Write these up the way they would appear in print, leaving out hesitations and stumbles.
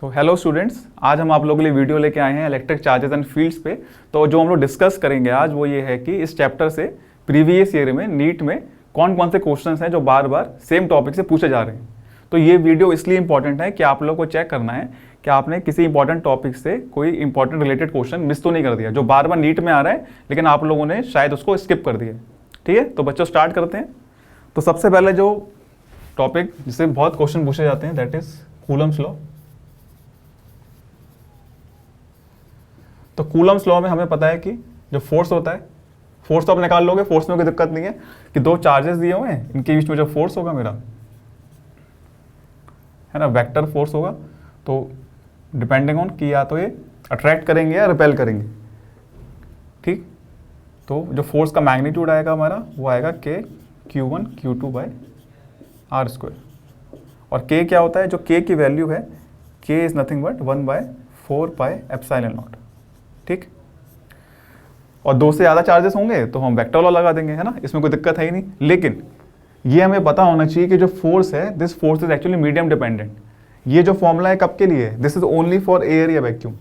तो hello students, आज हम आप लोगों के लिए वीडियो लेके आए हैं इलेक्ट्रिक चार्जेस एंड फील्ड्स पे। तो जो हम लोग डिस्कस करेंगे आज वो ये है कि इस चैप्टर से प्रीवियस ईयर में नीट में कौन कौन से क्वेश्चंस हैं जो बार बार सेम टॉपिक से पूछे जा रहे हैं। तो ये वीडियो इसलिए इंपॉर्टेंट है कि आप लोग को चेक करना है कि आपने किसी इंपॉर्टेंट टॉपिक से कोई इंपॉर्टेंट रिलेटेड क्वेश्चन मिस तो नहीं कर दिया जो बार बार नीट में आ रहा है, लेकिन आप लोगों ने शायद उसको स्किप कर दिया। ठीक है, तो बच्चों स्टार्ट करते हैं। तो सबसे पहले जो टॉपिक जिससे बहुत क्वेश्चन पूछे जाते हैं दैट इज कूलम्स लॉ। तो कूलम्स लॉ में हमें पता है कि जो फोर्स होता है, फोर्स तो आप निकाल लोगे, फोर्स में कोई दिक्कत नहीं है कि दो चार्जेस दिए हुए हैं, इनके बीच में जो फोर्स होगा मेरा है ना, वेक्टर फोर्स होगा। तो डिपेंडिंग ऑन कि या तो ये अट्रैक्ट करेंगे या रिपेल करेंगे। ठीक, तो जो फोर्स का मैग्नीट्यूड आएगा हमारा वो आएगा के Q1 Q2 bye are square. और के क्या होता है, जो के की वैल्यू है के is nothing but 1/4 pi epsilon not. ठीक, और दो से ज़्यादा चार्जेस होंगे तो हम वेक्टर लॉ लगा देंगे, है ना, इसमें कोई दिक्कत है ही नहीं। लेकिन ये हमें पता होना चाहिए कि जो फोर्स है this force is actually medium dependent. ये जो फॉर्मूला है कब के लिए है, this is only for air या वैक्यूम,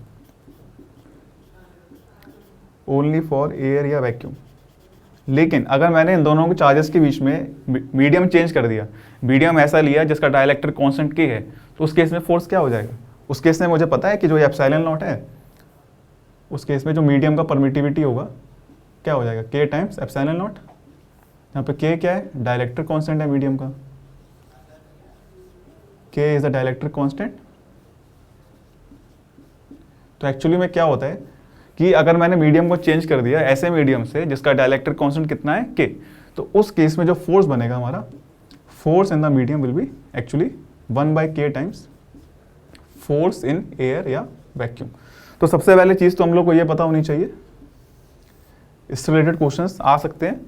ओनली फॉर एयर या वैक्यूम। लेकिन अगर मैंने इन दोनों के चार्जेस के बीच में मीडियम चेंज कर दिया, मीडियम ऐसा लिया जिसका डाइलेक्ट्रिक कांस्टेंट के है, तो उस केस में फोर्स क्या हो जाएगा। उस केस में मुझे पता है कि जो एप्सिलॉन नॉट है, उस केस में जो मीडियम का परमिटिविटी होगा क्या हो जाएगा, के टाइम्स एप्सिलॉन नॉट। यहाँ पे के क्या है, डाइलेक्ट्रिक कांस्टेंट है मीडियम का, के इज द डाइलेक्ट्रिक कांस्टेंट। तो एक्चुअली में क्या होता है कि अगर मैंने मीडियम को चेंज कर दिया ऐसे मीडियम से जिसका डाइलेक्ट्रिक कांस्टेंट कितना है के, तो उस केस में जो फोर्स बनेगा हमारा, force in the medium will be actually 1/k times force in air या वैक्यूम। तो सबसे पहले चीज़ तो हम लोग को ये पता होनी चाहिए, इससे रिलेटेड क्वेश्चंस आ सकते हैं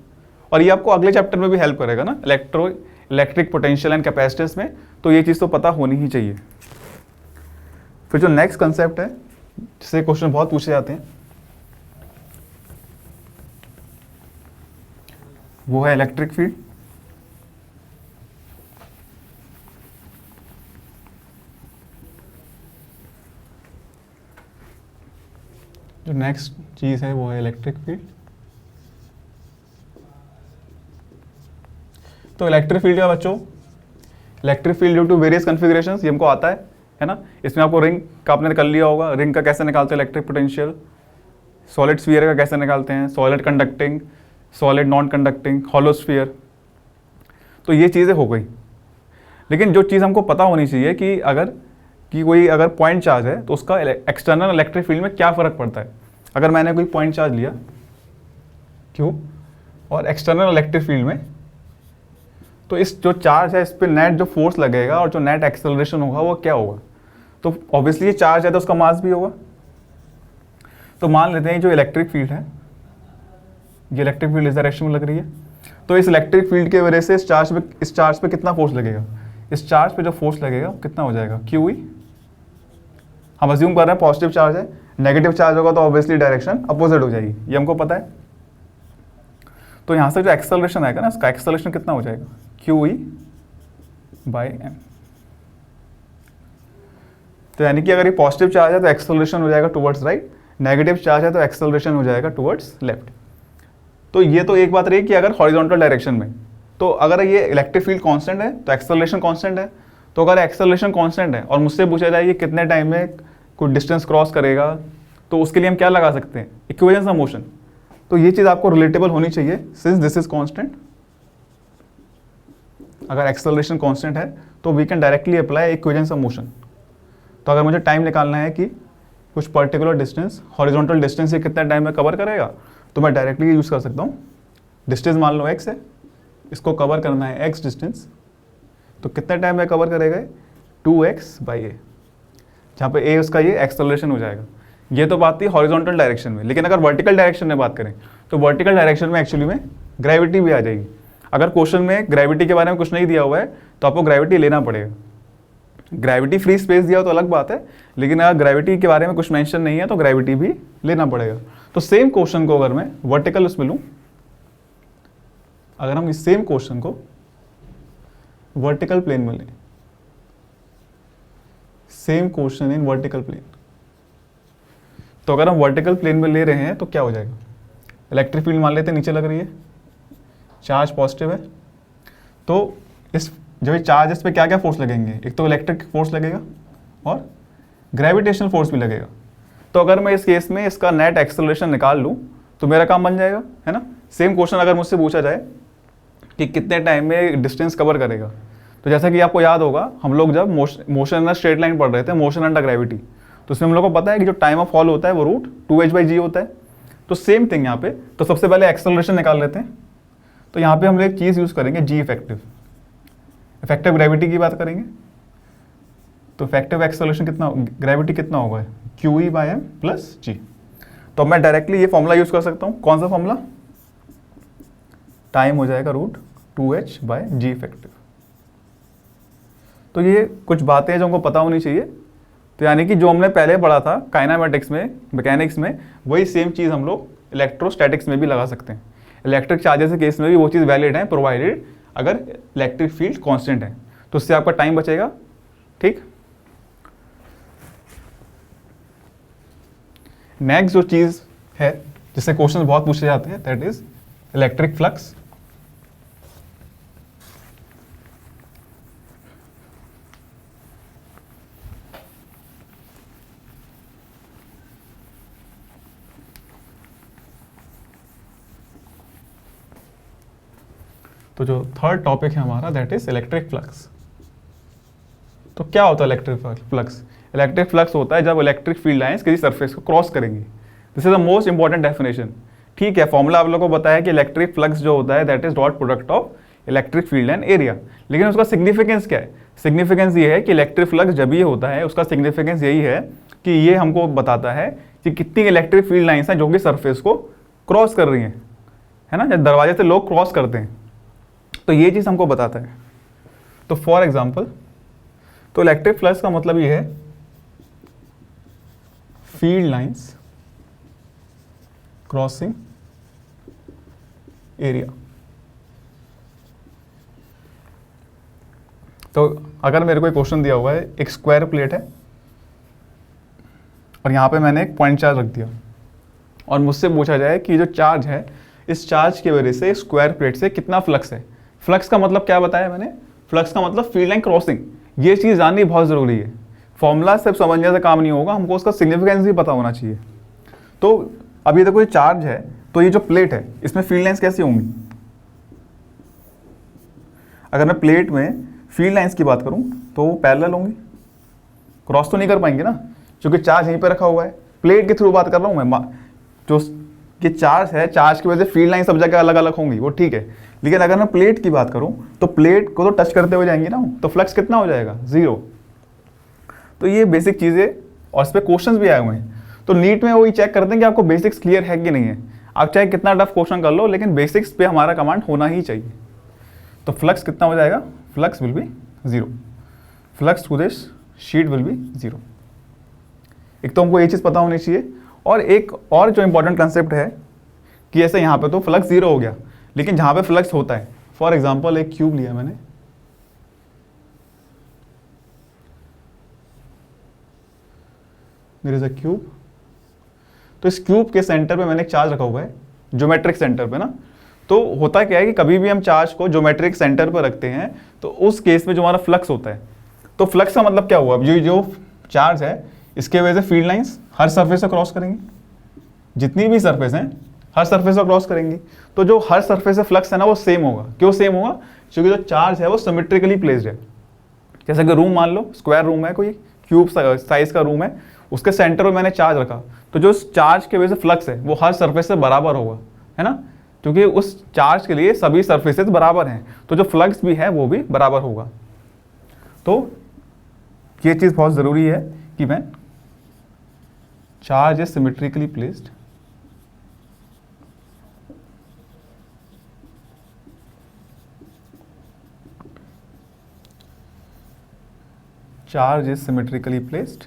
और ये आपको अगले चैप्टर में भी हेल्प करेगा ना, इलेक्ट्रिक पोटेंशियल एंड कैपेसिटेंस में। तो ये चीज़ तो पता होनी ही चाहिए। फिर जो नेक्स्ट कंसेप्ट है जिससे क्वेश्चन बहुत पूछे जाते हैं वो है इलेक्ट्रिक फील्ड। जो नेक्स्ट चीज है वो है इलेक्ट्रिक फील्ड। तो इलेक्ट्रिक फील्ड का बच्चों, electric field due to various configurations, ये हमको आता है ना। इसमें आपको रिंग का आपने कर लिया होगा, रिंग का कैसे निकालते हैं इलेक्ट्रिक पोटेंशियल, सॉलिड स्फीयर का कैसे निकालते हैं, solid conducting, solid non conducting, hollow sphere. तो ये चीज़ें हो गई। लेकिन जो चीज़ हमको पता होनी चाहिए कि कोई अगर पॉइंट चार्ज है तो उसका एक्सटर्नल इलेक्ट्रिक फील्ड में क्या फ़र्क पड़ता है। अगर मैंने कोई पॉइंट चार्ज लिया क्यों और एक्सटर्नल इलेक्ट्रिक फील्ड में, तो इस जो चार्ज है इस पर नेट जो फोर्स लगेगा और जो नेट एक्सेलरेशन होगा वो क्या होगा। तो ऑब्वियसली ये चार्ज है तो उसका मास भी होगा। तो मान लेते हैं जो इलेक्ट्रिक फील्ड है, ये इलेक्ट्रिक फील्ड इस डायरेक्शन में लग रही है। तो इस इलेक्ट्रिक फील्ड की वजह से इस चार्ज पे कितना फोर्स लगेगा, इस चार्ज पे जो फोर्स लगेगा कितना हो जाएगा, QE। हम अज्यूम कर रहे हैं पॉजिटिव चार्ज है, नेगेटिव चार्ज होगा तो ऑब्वियसली डायरेक्शन अपोजिट हो जाएगी, ये हमको पता है। तो यहाँ से जो एक्सेलरेशन आएगा ना, इसका एक्सेलरेशन कितना हो जाएगा, QE/m। तो यानी कि अगर ये पॉजिटिव चार्ज है तो एक्सेलरेशन हो जाएगा टुवर्ड्स राइट, नेगेटिव चार्ज है तो एक्सेलरेशन हो जाएगा टुवर्ड्स लेफ्ट। तो ये तो एक बात रही कि अगर हॉरिजॉन्टल डायरेक्शन में, तो अगर ये इलेक्ट्रिक फील्ड कांस्टेंट है तो एक्सेलरेशन कांस्टेंट है। तो अगर एक्सेलरेशन कांस्टेंट है और मुझसे पूछा जाए कि कितने टाइम में कोई डिस्टेंस क्रॉस करेगा, तो उसके लिए हम क्या लगा सकते हैं, इक्वेशंस ऑफ मोशन। तो ये चीज़ आपको रिलेटेबल होनी चाहिए, सिंस दिस इज कांस्टेंट। अगर एक्सेलरेशन कांस्टेंट है तो we can directly apply equations of motion. तो अगर मुझे टाइम निकालना है कि कुछ पर्टिकुलर डिस्टेंस, हॉरिजॉन्टल डिस्टेंस ये कितने टाइम में कवर करेगा, तो मैं डायरेक्टली यूज़ कर सकता हूँ। डिस्टेंस मान लो x है, इसको कवर करना है x डिस्टेंस, तो कितने टाइम में कवर करेगा, 2x/a, जहाँ पे a उसका ये एक्सेलरेशन हो जाएगा। ये तो बात थी हॉरिजॉन्टल डायरेक्शन में। लेकिन अगर वर्टिकल डायरेक्शन में बात करें तो वर्टिकल डायरेक्शन में एक्चुअली में ग्रेविटी भी आ जाएगी। अगर क्वेश्चन में ग्रेविटी के बारे में कुछ नहीं दिया हुआ है तो आपको ग्रेविटी लेना पड़ेगा। ग्रेविटी फ्री स्पेस दिया हो तो अलग बात है, लेकिन अगर ग्रेविटी के बारे में कुछ मेंशन नहीं है तो ग्रेविटी भी लेना पड़ेगा। तो सेम क्वेश्चन को अगर मैं वर्टिकल उसमें लूँ, अगर हम इस सेम क्वेश्चन को वर्टिकल प्लेन में लें, same question in vertical plane. तो अगर हम वर्टिकल प्लेन में ले रहे हैं तो क्या हो जाएगा, इलेक्ट्रिक फील्ड मान लेते हैं नीचे लग रही है, चार्ज पॉजिटिव है, तो इस जब ये चार्ज इस पे क्या क्या फोर्स लगेंगे, एक तो इलेक्ट्रिक फोर्स लगेगा और ग्रेविटेशनल फोर्स भी लगेगा। तो अगर मैं इस केस में इसका नेट एक्सेलरेशन निकाल लूँ तो मेरा काम बन जाएगा, है ना। सेम क्वेश्चन अगर मुझसे पूछा जाए कि कितने टाइम में डिस्टेंस कवर करेगा, तो जैसा कि आपको याद होगा हम लोग जब मोशन इन स्ट्रेट लाइन पढ़ रहे थे, मोशन अंडर ग्रेविटी, तो उसमें हम लोग को पता है कि जो टाइम ऑफ फॉल होता है वो रूट 2h/g होता है। तो सेम थिंग यहाँ पे, तो सबसे पहले एक्सेलरेशन निकाल लेते हैं। तो यहाँ पे हम एक चीज़ यूज़ करेंगे, जी इफेक्टिव, इफेक्टिव ग्रेविटी की बात करेंगे। तो इफेक्टिव एक्सेलरेशन कितना, ग्रेविटी कितना होगा, QE/m + g। तो मैं डायरेक्टली ये फॉर्मूला यूज़ कर सकता हूँ। कौन सा फॉर्मूला, टाइम हो जाएगा रूट 2h/g इफेक्टिव। तो ये कुछ बातें हैं जो हमको पता होनी चाहिए। तो यानी कि जो हमने पहले पढ़ा था काइनेमेटिक्स में, मैकेनिक्स में, वही सेम चीज़ हम लोग इलेक्ट्रोस्टैटिक्स में भी लगा सकते हैं। इलेक्ट्रिक चार्जेस के केस में भी वो चीज़ वैलिड है, प्रोवाइडेड अगर इलेक्ट्रिक फील्ड कांस्टेंट है, तो उससे आपका टाइम बचेगा। ठीक, नेक्स्ट जो चीज़ है जिससे क्वेश्चन बहुत पूछे जाते हैं, दैट इज इलेक्ट्रिक फ्लक्स। तो जो थर्ड टॉपिक है हमारा, दैट इज इलेक्ट्रिक फ्लक्स। तो क्या होता है इलेक्ट्रिक फ्लक्स? इलेक्ट्रिक फ्लक्स होता है जब इलेक्ट्रिक फील्ड लाइंस किसी सरफेस को क्रॉस करेंगी। This is the most important definition. ठीक है, फॉर्मूला आप लोगों को बताया कि इलेक्ट्रिक फ्लक्स जो होता है that is dot product of electric field and area. लेकिन उसका सिग्निफिकेंस क्या है? सिग्निफिकेंस ये है कि इलेक्ट्रिक फ्लक्स जब ये होता है उसका सिग्निफिकेंस यही है कि ये हमको बताता है कि कितनी इलेक्ट्रिक फील्ड लाइंस हैं जो कि सरफेस को क्रॉस कर रही हैं, है ना। जब दरवाजे से लोग क्रॉस करते हैं तो ये चीज़ हमको बताता है। तो फॉर एग्जाम्पल, तो इलेक्ट्रिक फ्लक्स का मतलब ये है फील्ड लाइंस क्रॉसिंग एरिया। तो अगर मेरे को एक क्वेश्चन दिया हुआ है, एक स्क्वायर प्लेट है और यहाँ पे मैंने एक पॉइंट चार्ज रख दिया और मुझसे पूछा जाए कि जो चार्ज है, इस चार्ज की वजह से स्क्वायर प्लेट से कितना फ्लक्स है। फ्लक्स का मतलब क्या बताया मैंने? फ्लक्स का मतलब फील्ड लाइन क्रॉसिंग। ये चीज़ जाननी बहुत ज़रूरी है। फॉर्मूला सिर्फ समझने से काम नहीं होगा, हमको उसका सिग्निफिकेंस भी पता होना चाहिए। तो अब ये देखो, ये चार्ज है, तो ये जो प्लेट है इसमें फील्ड लाइंस कैसी होंगी? अगर मैं प्लेट में फील्ड लाइंस की बात करूं तो वो पैरेलल होंगी, क्रॉस तो नहीं कर पाएंगे ना, क्योंकि चार्ज यहीं पे रखा हुआ है। प्लेट के थ्रू बात कर रहा हूं मैं, जो कि चार्ज है, चार्ज की वजह से फील्ड लाइन सब जगह अलग अलग होंगी, वो ठीक है। लेकिन अगर मैं प्लेट की बात करूं तो प्लेट को तो टच करते हुए जाएंगी ना, तो फ्लक्स कितना हो जाएगा? 0। तो ये बेसिक चीज़ें, और इस पर क्वेश्चन भी आए हुए हैं। तो नीट में वही चेक करते हैं कि आपको बेसिक्स क्लियर है कि नहीं है। आप चाहे कितना टफ क्वेश्चन कर लो, लेकिन बेसिक्स पे हमारा कमांड होना ही चाहिए। तो फ्लक्स कितना हो जाएगा? Flux will be 0। Flux through this sheet will be 0। एक तो हमको ये चीज़ पता होनी चाहिए, और एक और जो इंपॉर्टेंट कंसेप्ट है कि ऐसे यहाँ पे तो फ्लक्स 0 हो गया, लेकिन जहाँ पे फ्लक्स होता है, फॉर एग्जांपल एक क्यूब लिया मैंने, देयर इज अ क्यूब। तो इस क्यूब के सेंटर पे मैंने एक चार्ज रखा हुआ है, ज्योमेट्रिक सेंटर पे ना। तो होता क्या है कि कभी भी हम चार्ज को ज्योमेट्रिक सेंटर पर रखते हैं तो उस केस में जो हमारा फ्लक्स होता है, तो फ्लक्स का मतलब क्या हुआ? जो चार्ज है इसके वजह से फील्ड लाइंस हर सरफेस से क्रॉस करेंगी, जितनी भी सरफेस हैं हर सरफेस से क्रॉस करेंगी। तो जो हर सरफेस से फ्लक्स है ना वो सेम होगा। क्यों सेम होगा? क्योंकि जो चार्ज है वो सिमेट्रिकली प्लेस्ड है। जैसे कि रूम मान लो, स्क्वायर रूम है, कोई क्यूब साइज का रूम है, उसके सेंटर में मैंने चार्ज रखा, तो जो चार्ज की वजह से फ्लक्स है वो हर सरफेस से बराबर होगा, है ना, क्योंकि उस चार्ज के लिए सभी सरफेसेस बराबर हैं, तो जो फ्लक्स भी है वो भी बराबर होगा। तो ये चीज़ बहुत ज़रूरी है कि मैं charge is symmetrically placed, charge is symmetrically placed,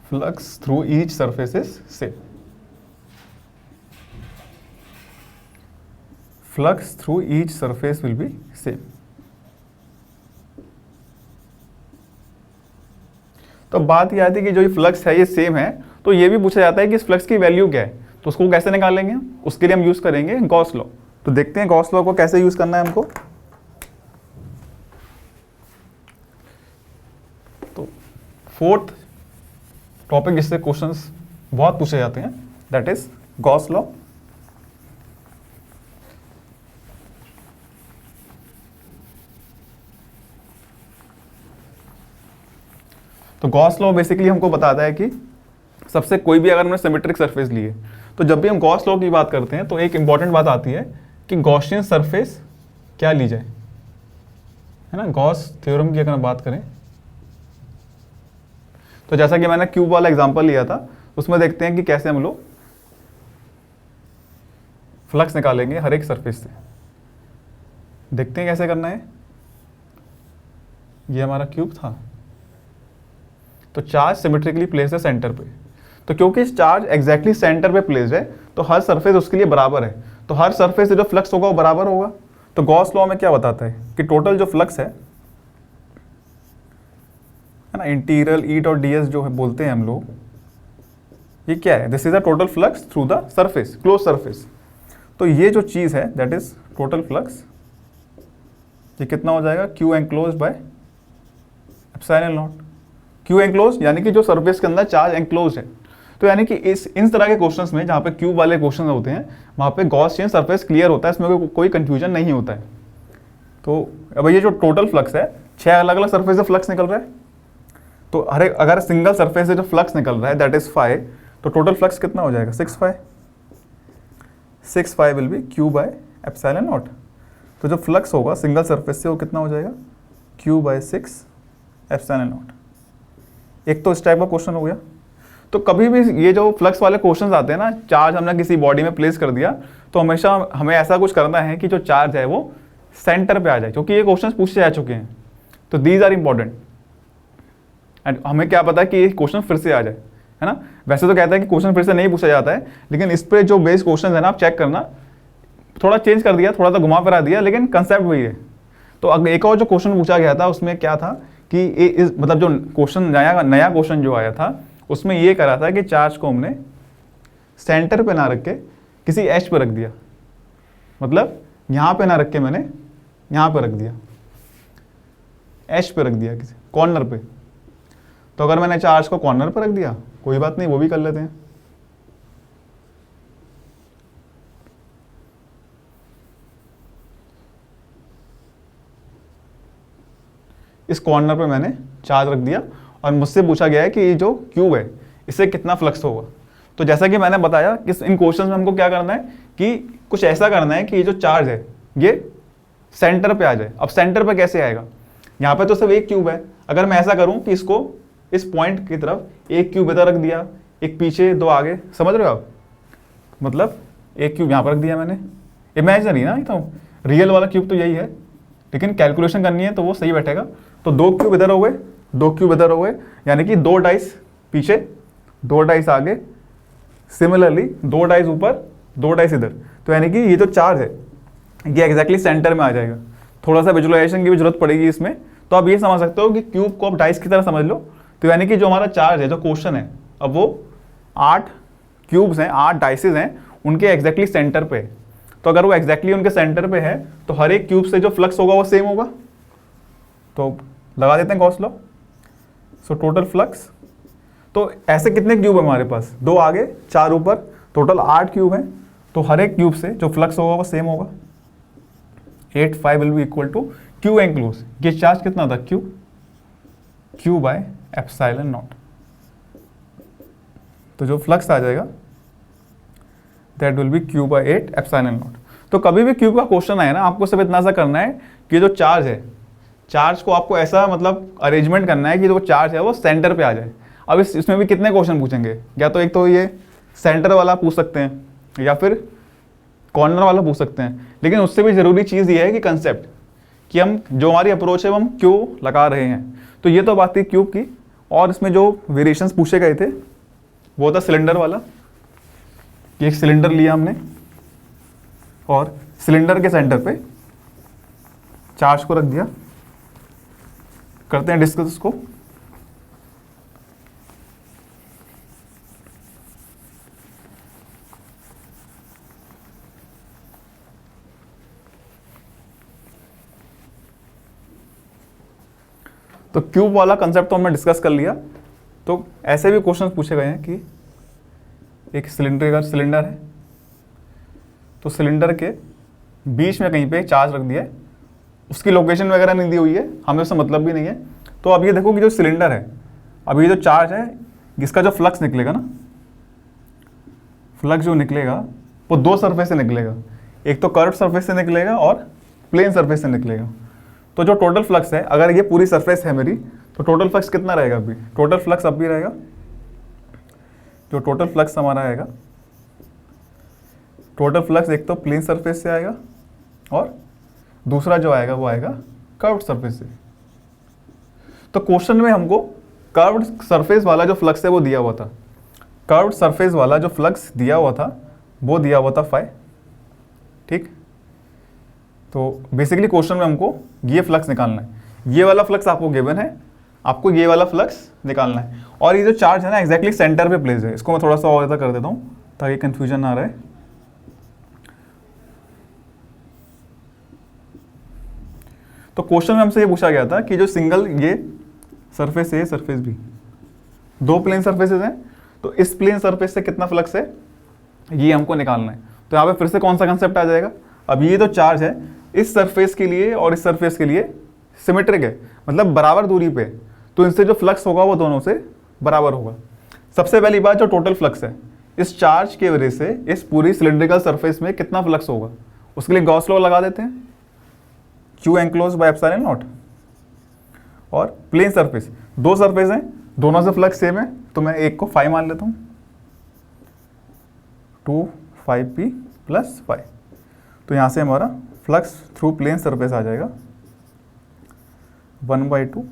flux through each surface is same, flux through each surface will be same। तो बात यह आती है कि जो ये फ्लक्स है ये सेम है, तो ये भी पूछा जाता है कि इस फ्लक्स की वैल्यू क्या है, तो उसको कैसे निकालेंगे, उसके लिए हम यूज़ करेंगे गॉस लॉ। तो देखते हैं गॉस लॉ को कैसे यूज़ करना है हमको। तो फोर्थ टॉपिक जिससे क्वेश्चंस बहुत पूछे जाते हैं दैट इज गॉस लॉ। तो गॉस लॉ बेसिकली हमको बताता है कि सबसे कोई भी अगर हमने सिमेट्रिक सरफेस ली है, तो जब भी हम गॉस लॉ की बात करते हैं तो एक इंपॉर्टेंट बात आती है कि गॉसियन सरफेस क्या ली जाए, है ना। गॉस थ्योरम की अगर हम बात करें तो जैसा कि मैंने क्यूब वाला एग्जांपल लिया था, उसमें देखते हैं कि कैसे हम लोग फ्लक्स निकालेंगे हर एक सरफेस से। देखते हैं कैसे करना है। ये हमारा क्यूब था, तो चार्ज सिमेट्रिकली प्लेस्ड है सेंटर पे, तो क्योंकि चार्ज एग्जैक्टली सेंटर पे प्लेस्ड है तो हर सरफेस उसके लिए बराबर है, तो हर सरफेस से जो फ्लक्स होगा वो बराबर होगा। तो गॉस लॉ में क्या बताता है कि टोटल जो फ्लक्स है ना, integral E dot D S जो है बोलते हैं हम लोग, ये क्या है, this is the total flux through the surface, close surface. तो ये जो चीज़ है दैट इज टोटल फ्लक्स, ये कितना हो जाएगा, Q enclose by epsilon not. Q enclose यानी कि जो सरफेस के अंदर चार्ज एनक्लोज है। तो यानी कि इन तरह के क्वेश्चंस में जहाँ पे क्यूब वाले क्वेश्चंस होते हैं वहाँ पे गॉसियन सरफेस क्लियर होता है, इसमें कोई कंफ्यूजन नहीं होता है। तो अब ये जो टोटल फ्लक्स है 6 अलग अलग सरफेस से फ्लक्स निकल रहा है, तो हर एक अगर सिंगल सरफेस से जो फ्लक्स निकल रहा है दैट इज 5, तो टोटल फ्लक्स कितना हो जाएगा 6 will be Q bye epsilon naught. तो जो फ्लक्स होगा सिंगल सरफेस से वो कितना हो जाएगा, क्यू बाय 6 एप्सिलॉन नॉट। एक तो इस टाइप का क्वेश्चन हो गया। तो कभी भी ये जो फ्लक्स वाले क्वेश्चंस आते हैं ना, चार्ज हमने किसी बॉडी में प्लेस कर दिया, तो हमेशा हमें ऐसा कुछ करना है कि जो चार्ज है वो सेंटर पे आ जाए, क्योंकि ये क्वेश्चंस पूछे जा चुके हैं। तो दीज आर इंपॉर्टेंट एंड हमें क्या पता है कि ये क्वेश्चन फिर से आ जाए, है ना। वैसे तो कहता है कि क्वेश्चन फिर से नहीं पूछा जाता है, लेकिन इस पर जो बेस क्वेश्चन है ना, आप चेक करना, थोड़ा चेंज कर दिया, थोड़ा सा घुमा फिरा दिया, लेकिन कंसेप्ट वही है। तो अगर एक और जो क्वेश्चन पूछा गया था उसमें क्या था कि मतलब जो क्वेश्चन नया क्वेश्चन जो आया था उसमें ये करा था कि चार्ज को हमने सेंटर पे ना रख के किसी एज पे रख दिया, मतलब यहाँ पे ना रख के मैंने यहाँ पे रख दिया, एज पे रख दिया, किसी कॉर्नर पे। तो अगर मैंने चार्ज को कॉर्नर पे रख दिया, कोई बात नहीं, वो भी कर लेते हैं। इस कॉर्नर पे मैंने चार्ज रख दिया और मुझसे पूछा गया है कि ये जो क्यूब है इससे कितना फ्लक्स होगा। तो जैसा कि मैंने बताया कि इन क्वेश्चंस में हमको क्या करना है कि कुछ ऐसा करना है कि ये जो चार्ज है ये सेंटर पे आ जाए। अब सेंटर पे कैसे आएगा, यहाँ पे तो सिर्फ एक क्यूब है। अगर मैं ऐसा करूँ कि इसको इस पॉइंट की तरफ एक क्यूब इधर रख दिया, एक पीछे, दो आगे, समझ रहे हो आप, मतलब एक क्यूब यहाँ पर रख दिया मैंने, इमेजिनरी ना, तो रियल वाला क्यूब तो यही है, लेकिन कैलकुलेशन करनी है तो वो सही बैठेगा। तो 2 क्यूब इधर हो गए, 2 क्यूब इधर हो गए, यानी कि 2 डाइस पीछे, 2 डाइस आगे, सिमिलरली 2 डाइस ऊपर, 2 डाइस इधर। तो यानी कि ये जो चार्ज है ये एग्जैक्टली सेंटर में आ जाएगा। थोड़ा सा विजुअलाइजेशन की भी जरूरत पड़ेगी इसमें। तो आप ये समझ सकते हो कि क्यूब को आप डाइस की तरह समझ लो। तो यानी कि जो हमारा चार्ज है, जो क्वेश्चन है, अब वो 8 क्यूब्स हैं, 8 डाइसेस हैं, उनके एग्जैक्टली सेंटर पे। तो अगर वो एग्जैक्टली उनके सेंटर पे है तो हर एक क्यूब से जो फ्लक्स होगा वो सेम होगा। तो लगा देते हैं Gauss law. So total flux, तो ऐसे कितने क्यूब है हमारे पास, 2 आगे 4 ऊपर, टोटल 8 क्यूब हैं। तो हर एक क्यूब से जो फ्लक्स होगा वो सेम होगा। 8 will be equal to Q enclosed. ये चार्ज कितना था, क्यू बाय एप्सिलॉन नॉट। तो जो फ्लक्स आ जाएगा that will be Q by 8 epsilon naught. तो कभी भी क्यूब का क्वेश्चन आए ना, आपको सिर्फ इतना सा करना है कि जो चार्ज है, चार्ज को आपको ऐसा मतलब अरेंजमेंट करना है कि जो चार्ज है वो सेंटर पे आ जाए। अब इसमें भी कितने क्वेश्चन पूछेंगे, या तो एक तो ये सेंटर वाला पूछ सकते हैं या फिर कॉर्नर वाला पूछ सकते हैं, लेकिन उससे भी ज़रूरी चीज़ ये है कि कंसेप्ट, कि हम जो हमारी अप्रोच है वो हम क्यों लगा रहे हैं। तो ये तो बात थी क्यूब की। और इसमें जो वेरिएशंस पूछे गए थे वो था सिलेंडर वाला। एक सिलेंडर लिया हमने और सिलेंडर के सेंटर पे चार्ज को रख दिया। करते हैं डिस्कस इसको। तो क्यूब वाला कंसेप्ट तो हमने डिस्कस कर लिया। तो ऐसे भी क्वेश्चन पूछे गए हैं कि एक सिलेंडर है, तो सिलेंडर के बीच में कहीं पे चार्ज रख दिया है, उसकी लोकेशन वगैरह नहीं दी हुई है, हमें उससे मतलब भी नहीं है। तो अब ये देखो कि जो सिलेंडर है, अब ये जो चार्ज है, इसका जो फ्लक्स निकलेगा ना, फ्लक्स जो निकलेगा वो दो सरफेस से निकलेगा, एक तो कर्व सरफेस से निकलेगा और प्लेन सरफेस से निकलेगा। तो जो टोटल फ्लक्स है, अगर ये पूरी सरफेस है मेरी, तो टोटल फ्लक्स कितना रहेगा? अभी टोटल फ्लक्स अब भी रहेगा, जो टोटल फ्लक्स हमारा आएगा, टोटल फ्लक्स एक तो प्लेन सरफेस से आएगा और दूसरा जो आएगा वो आएगा कर्व्ड सरफेस से। तो क्वेश्चन में हमको कर्व्ड सरफेस वाला जो फ्लक्स है वो दिया हुआ था, कर्व्ड सरफेस वाला जो फ्लक्स दिया हुआ था वो दिया हुआ था फाई, ठीक। तो बेसिकली क्वेश्चन में हमको ये फ्लक्स निकालना है, ये वाला फ्लक्स आपको गिवन है, आपको ये वाला फ्लक्स निकालना है। और ये जो चार्ज है ना एग्जैक्टली सेंटर पे प्लेस है, इसको मैं थोड़ा सा और ऐसा कर देता हूँ ताकि कंफ्यूजन ना रहे। तो क्वेश्चन में हमसे ये पूछा गया था कि जो सिंगल ये सरफेस है, सरफेस भी, दो प्लेन सरफेसेस हैं, तो इस प्लेन सरफेस से कितना फ्लक्स है ये हमको निकालना है। तो यहाँ पे फिर से कौन सा कंसेप्ट आ जाएगा? अब ये जो चार्ज है इस सरफेस के लिए और इस सरफेस के लिए सिमेट्रिक है, मतलब बराबर दूरी पे, तो इनसे जो फ्लक्स होगा वो दोनों से बराबर होगा। सबसे पहली बात, जो टोटल फ्लक्स है इस चार्ज की वजह से इस पूरी सिलेंड्रिकल सरफेस में कितना फ्लक्स होगा, उसके लिए गॉस लॉ लगा देते हैं, Q enclose by epsilon not. और प्लेन सरफेस, दो सरफेस हैं, दोनों से फ्लक्स सेम है, तो मैं एक को फाई मान लेता हूँ, 2πp + फाई। तो यहाँ से हमारा फ्लक्स थ्रू प्लेन सरफेस आ जाएगा 1/2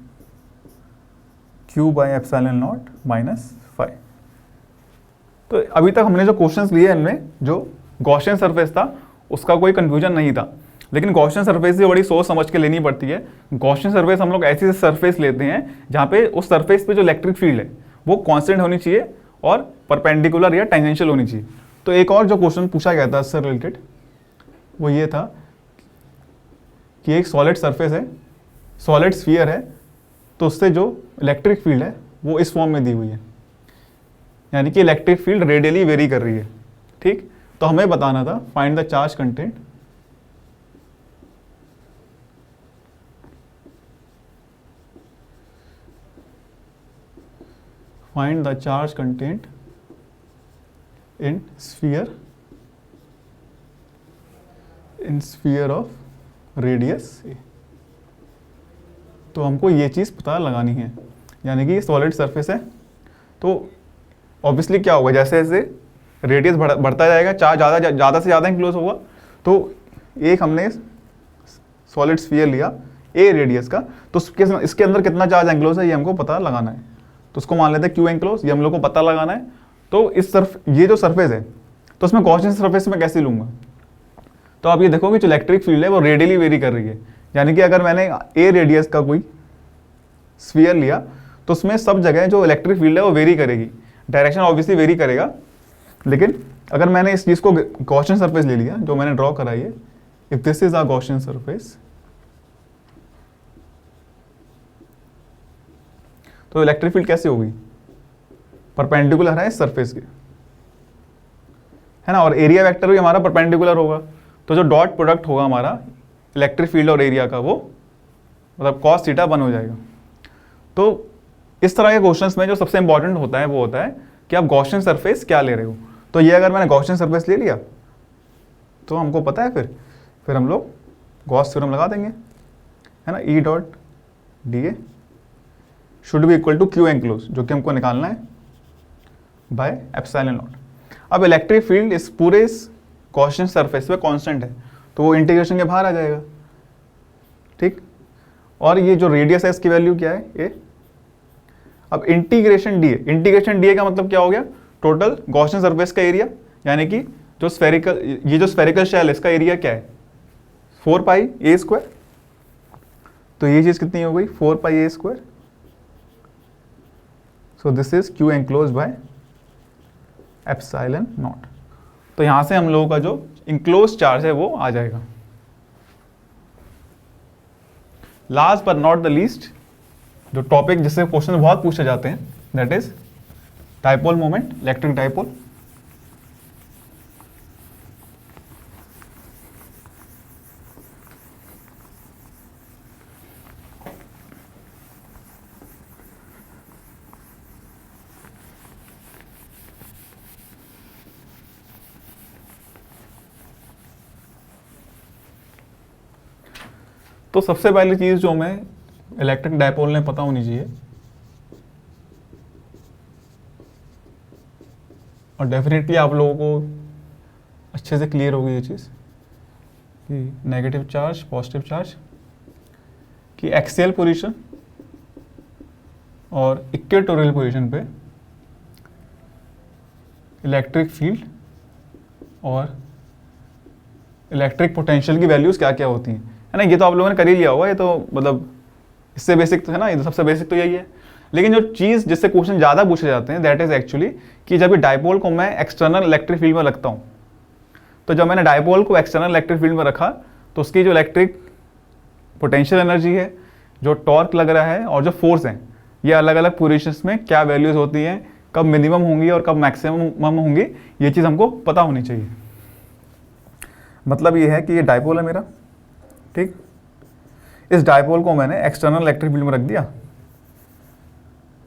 Q by epsilon naught minus phi. तो अभी तक हमने जो क्वेश्चंस लिए इनमें जो गॉसियन सरफेस था उसका कोई कंफ्यूजन नहीं था, लेकिन गॉसियन सरफेस से बड़ी सोच समझ के लेनी पड़ती है। गॉसियन सरफेस हम लोग ऐसी सरफेस लेते हैं जहाँ पे उस सरफेस पे जो इलेक्ट्रिक फील्ड है वो कांस्टेंट होनी चाहिए और परपेंडिकुलर या टेंजेंशियल होनी चाहिए। तो एक और जो क्वेश्चन पूछा गया था इससे रिलेटेड वो ये था कि एक सॉलिड सरफेस है, सॉलिड स्फीयर है, तो उससे जो इलेक्ट्रिक फील्ड है वो इस फॉर्म में दी हुई है, यानी कि इलेक्ट्रिक फील्ड रेडियली वेरी कर रही है, ठीक। तो हमें बताना था find the charge content find the charge content in sphere of radius a। तो हमको ये चीज़ पता लगानी है, यानी कि सॉलिड सरफेस है, तो ऑब्वियसली क्या होगा, जैसे जैसे रेडियस बढ़ता जाएगा चार्ज ज़्यादा से ज़्यादा इंक्लोज होगा। तो एक हमने सॉलिड स्फीयर लिया ए रेडियस का, तो इसके अंदर कितना चार्ज इंक्लोज है ये हमको पता लगाना है। तो उसको मान लेते हैं Q एनक्लोज, ये हम लोग को पता लगाना है। तो इस ये जो सरफेस है तो उसमें गॉसियन सरफेस में कैसे लूँगा? तो आप ये देखो कि जो इलेक्ट्रिक फील्ड है वो रेडियली वेरी कर रही है, यानी कि अगर मैंने ए रेडियस का कोई स्फीयर लिया तो उसमें सब जगह जो इलेक्ट्रिक फील्ड है वो वेरी करेगी, डायरेक्शन ऑब्वियसली वेरी करेगा। लेकिन अगर मैंने इस चीज़ को गॉसियन सरफेस ले लिया जो मैंने ड्रॉ कराई है, if this is a Gaussian surface, तो इलेक्ट्रिक फील्ड कैसे होगी? परपेंडिकुलर है इस सरफेस के, है ना, और एरिया वेक्टर भी हमारा परपेंडिकुलर होगा। तो जो डॉट प्रोडक्ट होगा हमारा इलेक्ट्रिक फील्ड और एरिया का वो मतलब cos थीटा 1 हो जाएगा। तो इस तरह के क्वेश्चंस में जो सबसे इंपॉर्टेंट होता है वो होता है कि आप गॉसियन सरफेस क्या ले रहे हो। तो ये अगर मैंने गॉसियन सरफेस ले लिया तो हमको पता है फिर हम लोग गॉस थ्योरम लगा देंगे, है ना, E dot D A should be equal to Q enclosed, जो कि हमको निकालना है बाय एप्सिलॉन नॉट। अब इलेक्ट्रिक फील्ड इस पूरे गॉसियन सरफेस पे कांस्टेंट है, तो वो इंटीग्रेशन के बाहर आ जाएगा, ठीक। और ये जो रेडियस है इसकी वैल्यू क्या है ए। अब इंटीग्रेशन डी ए का मतलब क्या हो गया? टोटल गॉसियन सरफेस का एरिया, यानी कि जो स्फेरिकल शेल है इसका एरिया क्या है? 4πa²। तो ये चीज़ कितनी हो गई? 4πa²। So this is Q enclose by epsilon naught. तो यहाँ से हम लोगों का जो इंक्लोज चार्ज है वो आ जाएगा। Last but not the least, जो टॉपिक जिससे क्वेश्चन बहुत पूछे जाते हैं, that is dipole moment, electric dipole. तो सबसे पहली चीज जो हमें इलेक्ट्रिक डाइपोल ने पता होनी चाहिए, और डेफिनेटली आप लोगों को अच्छे से क्लियर होगी ये चीज़ कि नेगेटिव चार्ज पॉजिटिव चार्ज की एक्सियल पोजीशन और इक्वेटोरियल पोजीशन पे इलेक्ट्रिक फील्ड और इलेक्ट्रिक पोटेंशियल की वैल्यूज़ क्या क्या होती हैं, है ना। ये तो आप लोगों ने कर ही लिया होगा, ये तो मतलब इससे बेसिक तो है ना, ये तो सबसे बेसिक तो यही है। लेकिन जो चीज़ जिससे क्वेश्चन ज़्यादा पूछे जाते हैं दैट इज़ एक्चुअली कि जब ये डाइपोल को मैं एक्सटर्नल इलेक्ट्रिक फील्ड में रखता हूँ, तो जब मैंने डाइपोल को एक्सटर्नल इलेक्ट्रिक फील्ड में रखा तो उसकी जो इलेक्ट्रिक पोटेंशियल एनर्जी है, जो टॉर्क लग रहा है और जो फोर्स है, ये अलग अलग पोजीशंस में क्या वैल्यूज़ होती हैं, कब मिनिमम होंगी और कब मैक्सिमम होंगी, ये चीज़ हमको पता होनी चाहिए। मतलब ये है कि ये डाइपोल है मेरा, ठीक। इस डाइपोल को मैंने एक्सटर्नल इलेक्ट्रिक फील्ड में रख दिया,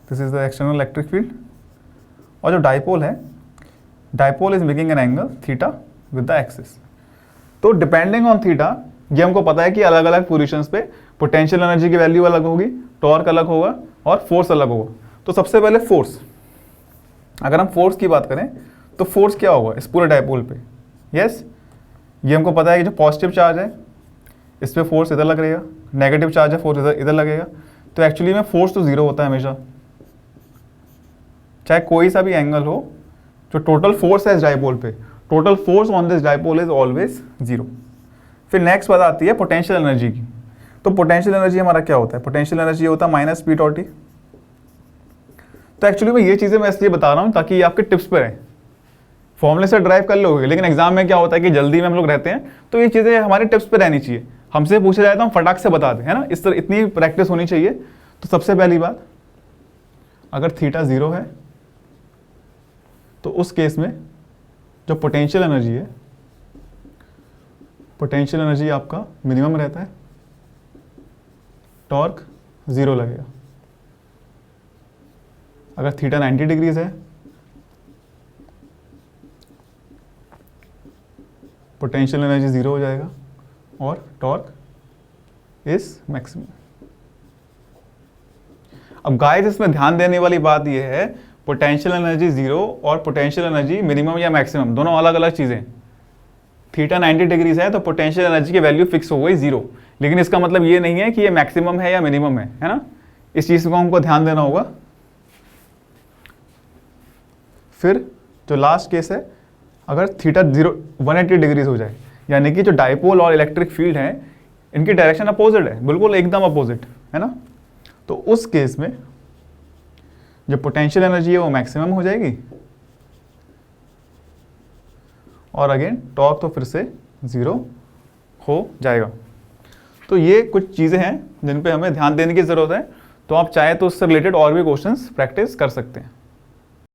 this is the external electric field. और जो डाइपोल है, dipole is making an angle theta with the axis. तो डिपेंडिंग ऑन थीटा, ये हमको पता है कि अलग अलग पोजीशंस पे पोटेंशियल एनर्जी की वैल्यू अलग होगी, टॉर्क अलग होगा और फोर्स अलग होगा। तो सबसे पहले फोर्स, अगर हम फोर्स की बात करें तो फोर्स क्या होगा इस पूरे डाइपोल पे। यस, ये हमको पता है कि जो पॉजिटिव चार्ज है इस पर फोर्स इधर लग रहेगा, नेगेटिव चार्ज है फोर्स इधर लगेगा। तो एक्चुअली में फोर्स तो जीरो होता है हमेशा, चाहे कोई सा भी एंगल हो। जो टोटल फोर्स है इस डाइपोल पे, total force on this dipole is always zero. फिर नेक्स्ट बात आती है पोटेंशियल एनर्जी की। तो पोटेंशियल एनर्जी हमारा क्या होता है, पोटेंशियल एनर्जी होता है माइनस पी डॉट टी। तो एक्चुअली मैं ये चीज़ें मैं इसलिए बता रहा हूँ ताकि ये आपके टिप्स पे रहे, फॉर्मूले से ड्राइव कर लोगे, लेकिन एग्जाम में क्या होता है कि जल्दी में हम लोग रहते हैं, तो ये चीज़ें हमारे टिप्स पे रहनी चाहिए। हमसे पूछा जाए तो हम फटाक से बता दें, है ना। इस तरह इतनी प्रैक्टिस होनी चाहिए। तो सबसे पहली बात, अगर थीटा जीरो है तो उस केस में जो पोटेंशियल एनर्जी है, पोटेंशियल एनर्जी आपका मिनिमम रहता है, टॉर्क जीरो लगेगा। अगर थीटा 90 डिग्रीज है, पोटेंशियल एनर्जी जीरो हो जाएगा और टॉर्क इज मैक्सिमम। अब गाइस इसमें ध्यान देने वाली बात यह है, पोटेंशियल एनर्जी जीरो और पोटेंशियल एनर्जी मिनिमम या मैक्सिमम दोनों अलग अलग चीजें। थीटा 90 डिग्रीज है तो पोटेंशियल एनर्जी की वैल्यू फिक्स हो गई जीरो, लेकिन इसका मतलब ये नहीं है कि ये मैक्सिमम है या मिनिमम है ना। इस चीज को हमको ध्यान देना होगा। फिर जो लास्ट केस है, अगर थीटा 180 डिग्रीज हो जाए, यानी कि जो डाइपोल और इलेक्ट्रिक फील्ड है इनकी डायरेक्शन अपोजिट है, बिल्कुल एकदम अपोजिट, है ना। तो उस केस में जो पोटेंशियल एनर्जी है वो मैक्सिमम हो जाएगी और अगेन टॉर्क तो फिर से जीरो हो जाएगा। तो ये कुछ चीज़ें हैं जिन पे हमें ध्यान देने की ज़रूरत है। तो आप चाहे तो उससे रिलेटेड और भी क्वेश्चंस प्रैक्टिस कर सकते हैं।